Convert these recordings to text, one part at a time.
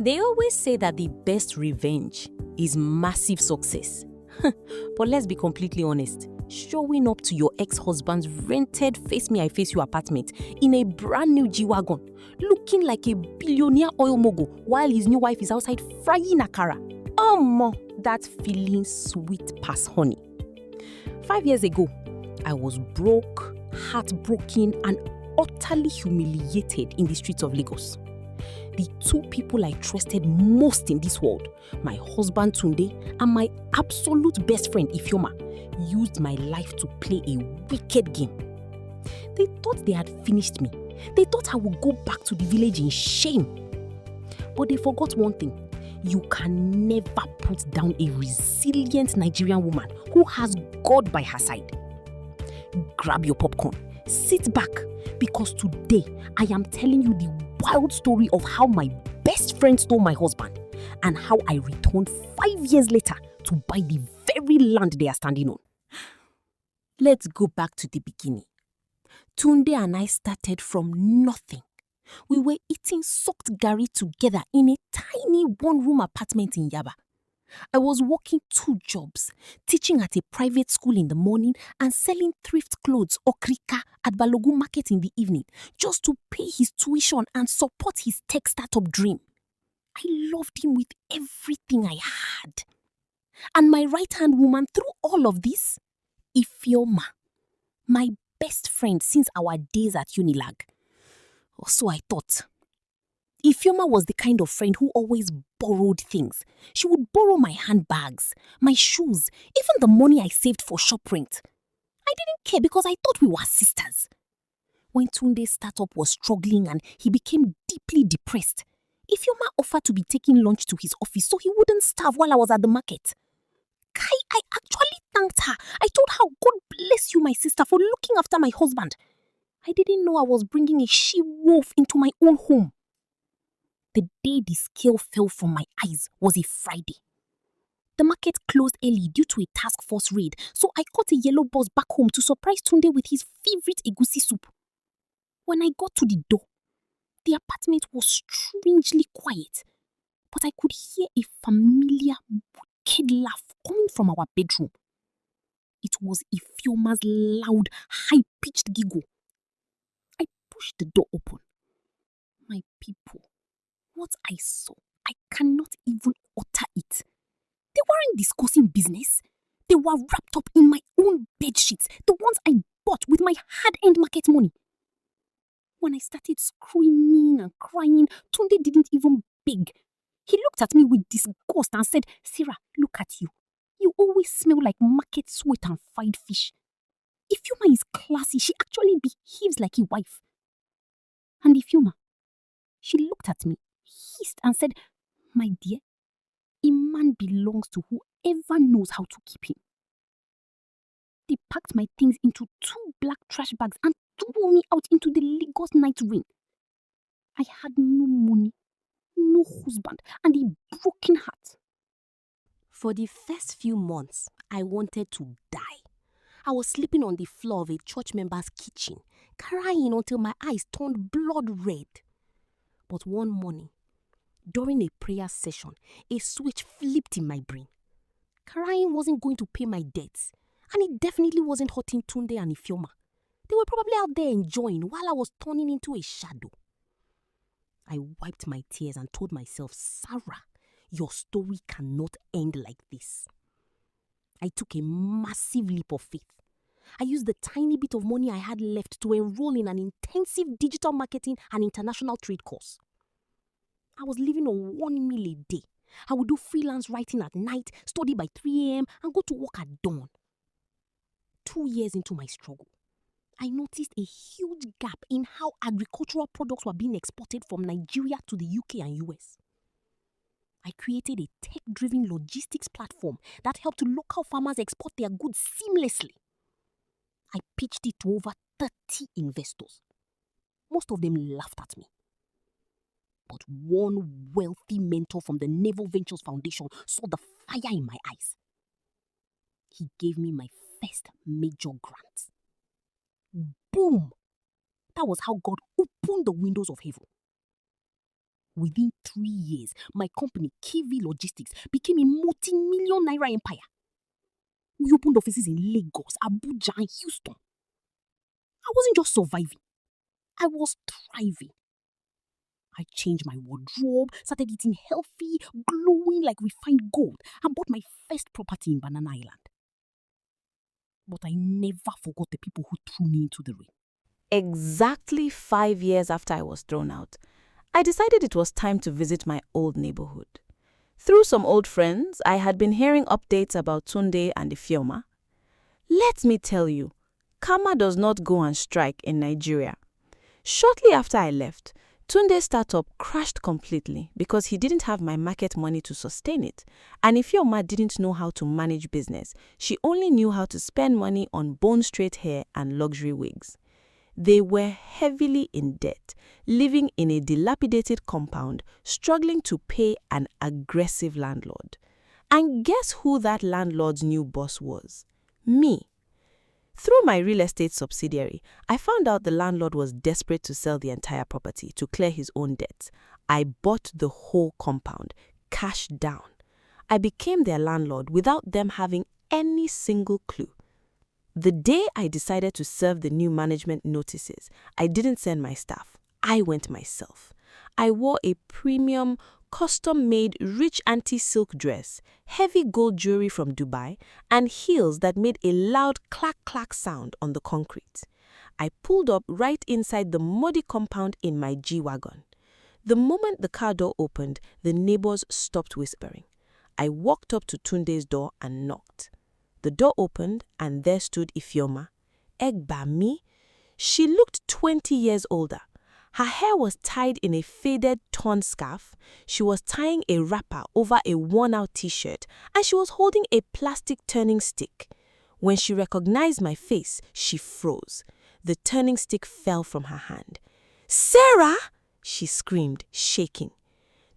They always say that the best revenge is massive success. But let's be completely honest. Showing up to your ex-husband's rented Face Me I Face You apartment in a brand new G-Wagon, looking like a billionaire oil mogul while his new wife is outside frying akara. That feeling sweet past honey. 5 years ago, I was broke, heartbroken, and utterly humiliated in the streets of Lagos. The two people I trusted most in this world, my husband Tunde and my absolute best friend Ifeoma, used my life to play a wicked game. They thought they had finished me. They thought I would go back to the village in shame. But they forgot one thing. You can never put down a resilient Nigerian woman who has God by her side. Grab your popcorn, sit back, because today I am telling you the wild story of how my best friend stole my husband and how I returned 5 years later to buy the very land they are standing on. Let's go back to the beginning. Tunde and I started from nothing. We were eating soaked garri together in a tiny one-room apartment in Yaba. I was working 2 jobs, teaching at a private school in the morning and selling thrift clothes or krika at Balogun Market in the evening, just to pay his tuition and support his tech startup dream. I loved him with everything I had. And my right-hand woman through all of this? Ifeoma, my best friend since our days at Unilag. Or so I thought. Ifeoma was the kind of friend who always borrowed things. She would borrow my handbags, my shoes, even the money I saved for shop rent. I didn't care because I thought we were sisters. When Tunde's startup was struggling and he became deeply depressed, Ifeoma offered to be taking lunch to his office so he wouldn't starve while I was at the market. I actually thanked her. I told her, God bless you, my sister, for looking after my husband. I didn't know I was bringing a she-wolf into my own home. The day the scale fell from my eyes was a Friday. The market closed early due to a task force raid, so I caught a yellow bus back home to surprise Tunde with his favorite egusi soup. When I got to the door, the apartment was strangely quiet, but I could hear a familiar, wicked laugh coming from our bedroom. It was Ifeoma's loud, high-pitched giggle. I pushed the door open. My people, what I saw, I cannot even utter it. They weren't discussing business. They were wrapped up in my own bed sheets, the ones I bought with my hard-earned market money. When I started screaming and crying, Tunde didn't even beg. He looked at me with disgust and said, Sarah, look at you. You always smell like market sweat and fried fish. Ifeoma is classy. She actually behaves like a wife. And Ifeoma, she looked at me, hissed and said, my dear, a man belongs to whoever knows how to keep him. They packed my things into 2 black trash bags and threw me out into the Lagos night rain. I had no money, no husband, and a broken heart. For the first few months, I wanted to die. I was sleeping on the floor of a church member's kitchen, crying until my eyes turned blood red. But one morning, during a prayer session, a switch flipped in my brain. Crying wasn't going to pay my debts, and it definitely wasn't hurting Tunde and Ifeoma. They were probably out there enjoying while I was turning into a shadow. I wiped my tears and told myself, Sarah, your story cannot end like this. I took a massive leap of faith. I used the tiny bit of money I had left to enroll in an intensive digital marketing and international trade course. I was living on 1 meal a day. I would do freelance writing at night, study by 3 a.m. and go to work at dawn. 2 years into my struggle, I noticed a huge gap in how agricultural products were being exported from Nigeria to the UK and US. I created a tech-driven logistics platform that helped local farmers export their goods seamlessly. I pitched it to over 30 investors. Most of them laughed at me. But one wealthy mentor from the Naval Ventures Foundation saw the fire in my eyes. He gave me my first major grant. Boom! That was how God opened the windows of heaven. Within 3 years, my company, KV Logistics, became a multi-million naira empire. We opened offices in Lagos, Abuja, and Houston. I wasn't just surviving. I was thriving. I changed my wardrobe, started eating healthy, glowing like refined gold, and bought my first property in Banana Island. But I never forgot the people who threw me into the rain. Exactly 5 years after I was thrown out, I decided it was time to visit my old neighborhood. Through some old friends, I had been hearing updates about Tunde and Ifeoma. Let me tell you, Karma does not go on strike in Nigeria. Shortly after I left, Tunde's startup crashed completely because he didn't have my market money to sustain it. And Ifeoma didn't know how to manage business. She only knew how to spend money on bone-straight hair and luxury wigs. They were heavily in debt, living in a dilapidated compound, struggling to pay an aggressive landlord. And guess who that landlord's new boss was? Me. Through my real estate subsidiary, I found out the landlord was desperate to sell the entire property to clear his own debts. I bought the whole compound, cash down. I became their landlord without them having any single clue. The day I decided to serve the new management notices, I didn't send my staff. I went myself. I wore a premium, custom-made rich anti-silk dress, heavy gold jewelry from Dubai, and heels that made a loud clack-clack sound on the concrete. I pulled up right inside the muddy compound in my G-Wagon. The moment the car door opened, the neighbors stopped whispering. I walked up to Tunde's door and knocked. The door opened and there stood Ifeoma. Egbami. She looked 20 years older. Her hair was tied in a faded torn scarf. She was tying a wrapper over a worn-out t-shirt and she was holding a plastic turning stick. When she recognized my face, she froze. The turning stick fell from her hand. "Sarah!" she screamed, shaking.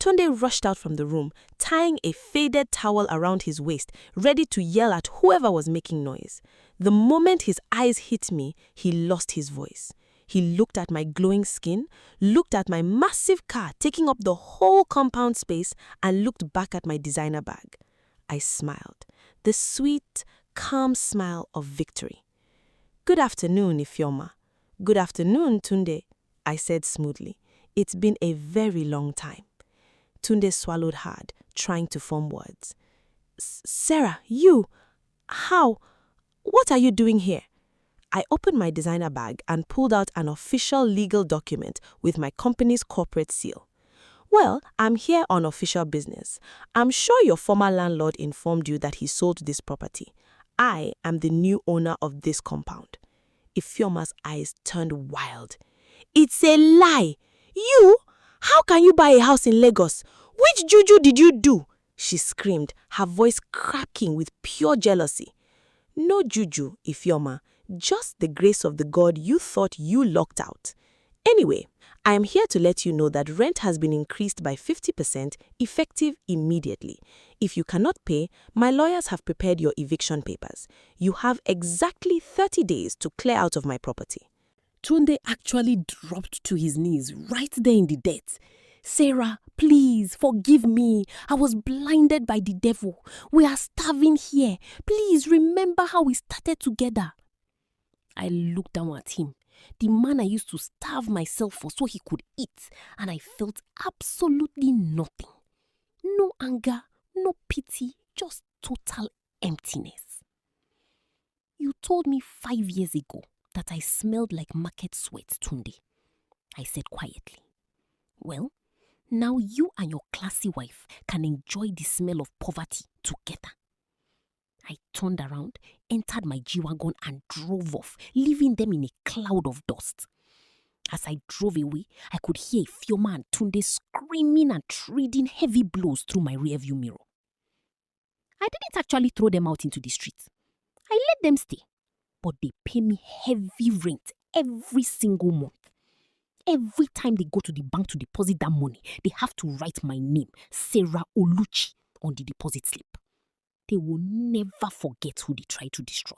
Tunde rushed out from the room, tying a faded towel around his waist, ready to yell at whoever was making noise. The moment his eyes hit me, he lost his voice. He looked at my glowing skin, looked at my massive car taking up the whole compound space, and looked back at my designer bag. I smiled, the sweet, calm smile of victory. "Good afternoon, Ifeoma." "Good afternoon, Tunde," I said smoothly. "It's been a very long time." Tunde swallowed hard, trying to form words. "Sarah, you? How? What are you doing here?" I opened my designer bag and pulled out an official legal document with my company's corporate seal. "Well, I'm here on official business. I'm sure your former landlord informed you that he sold this property. I am the new owner of this compound." Ifeoma's eyes turned wild. "It's a lie! You? How can you buy a house in Lagos? Which juju did you do?" she screamed, her voice cracking with pure jealousy. "No juju, Ifeoma, just the grace of the God you thought you locked out. Anyway, I am here to let you know that rent has been increased by 50% effective immediately. If you cannot pay, my lawyers have prepared your eviction papers. You have exactly 30 days to clear out of my property." Tunde actually dropped to his knees right there in the dirt. "Sarah, please forgive me. I was blinded by the devil. We are starving here. Please remember how we started together." I looked down at him, the man I used to starve myself for so he could eat, and I felt absolutely nothing. No anger, no pity, just total emptiness. "You told me 5 years ago that I smelled like market sweat, Tunde," I said quietly. "Well, now you and your classy wife can enjoy the smell of poverty together." I turned around, entered my G-Wagon and drove off, leaving them in a cloud of dust. As I drove away, I could hear Ifeoma and Tunde screaming and trading heavy blows through my rearview mirror. I didn't actually throw them out into the street. I let them stay, but they pay me heavy rent every single month. Every time they go to the bank to deposit that money, they have to write my name, Sarah Oluchi, on the deposit slip. They will never forget who they tried to destroy.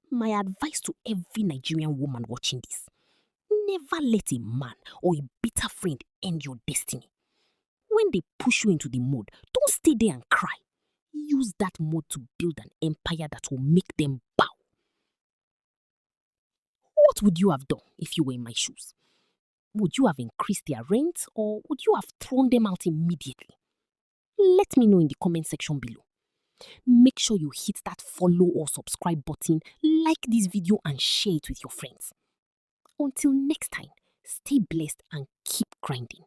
My advice to every Nigerian woman watching this: Never let a man or a bitter friend end your destiny. When they push you into the mud, don't stay there and cry. Use that mud to build an empire that will make them bow. What would you have done if you were in my shoes? Would you have increased their rent or would you have thrown them out immediately? Let me know in the comment section below. Make sure you hit that follow or subscribe button, like this video and share it with your friends. Until next time, stay blessed and keep grinding.